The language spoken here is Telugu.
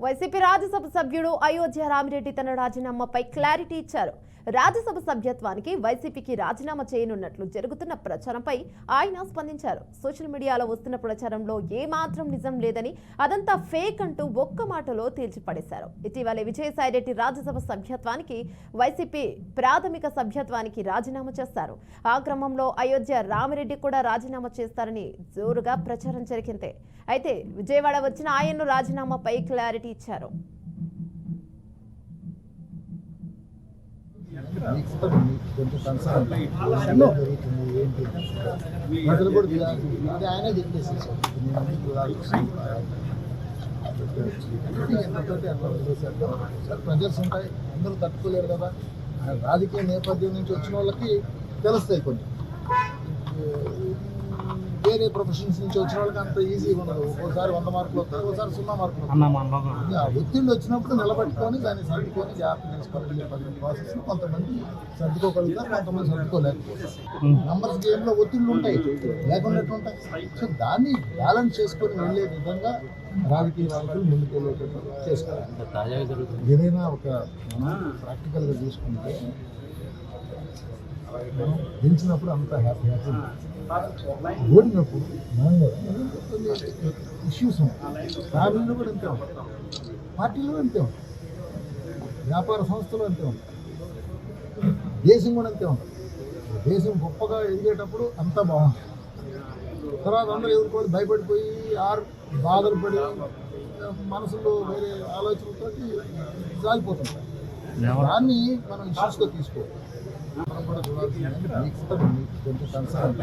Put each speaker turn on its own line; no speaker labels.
వైసీపీ రాజ్యసభ సభ్యుడు అయోధ్య రామిరెడ్డి తన రాజీనామాపై క్లారిటీ ఇచ్చారు. రాజ్యసభ సభ్యత్వానికి వైసీపీకి రాజీనామా చేయనున్నట్లు జరుగుతున్న ప్రచారంపై ఆయన స్పందించారు. సోషల్ మీడియాలో వస్తున్న ప్రచారంలో ఏమాత్రం నిజం లేదని, అదంతా ఫేక్ అంటూ ఒక్క మాటలో తేల్చిపడేశారు. ఇటీవలే విజయసాయిరెడ్డి రాజ్యసభ సభ్యత్వానికి, వైసీపీ ప్రాథమిక సభ్యత్వానికి రాజీనామా చేస్తారు. ఆ క్రమంలో అయోధ్య రామిరెడ్డి కూడా రాజీనామా చేస్తారని జోరుగా ప్రచారం జరిగింది. అయితే విజయవాడ వచ్చిన ఆయన్ను రాజీనామాపై క్లారిటీ ఇచ్చారు.
ప్రెజర్స్ ఉంటాయి, అందరూ తట్టుకోలేరు కదా. రాజకీయ నేపథ్యం నుంచి వచ్చిన వాళ్ళకి తెలుస్తాయి కొంచెం. వేరే ప్రొఫెషన్స్ నుంచి వచ్చిన వాళ్ళకి అంత ఈజీగా ఉండదు. ఒక్కోసారి 100 మార్కులు వస్తాయి, ఒకసారి 0 మార్కులు వస్తాయి. ఒత్తిళ్ళు వచ్చినప్పుడు నిలబెట్టుకొని దాన్ని సర్దుకొని జాగ్రత్త చేసుకోవాలి. ప్రాసెస్ కొంతమంది సర్దుకోగలుగుతారు, కొంతమంది సర్దుకోలేకపోతారు. నంబర్స్ గేమ్లో ఒత్తిళ్ళు ఉంటాయి, లేకుండా ఉంటాయి. సో దాన్ని బ్యాలెన్స్ చేసుకొని వెళ్ళే విధంగా రాజకీయ నాయకులు ముందుకెళ్ళేటట్టు చేసుకోవాలి. ఏదైనా ఒక ప్రాక్టికల్గా చూసుకుంటే మనం గెలిచినప్పుడు అంత హ్యాపీ ఓడినప్పుడు ఇష్యూస్ ఉంటాయి. ఫ్యామిలీలో కూడా అంతే ఉంటాయి, పార్టీలో అంతే ఉంటాయి, వ్యాపార సంస్థలు అంతే ఉంటాయి, దేశం కూడా అంతే ఉంటుంది. దేశం గొప్పగా ఎదిగేటప్పుడు అంతా బాగుంటుంది. తర్వాత అందరూ ఎదుర్కొని భయపడిపోయి బాధలు పడి మనసులో వేరే ఆలోచనలతో జాలిపోతుంటాయి. దాన్ని మనం ఇష్యూస్గా తీసుకోవాలి. మనం కూడా చూడాల్సింది కొంచెం కన్సర్న్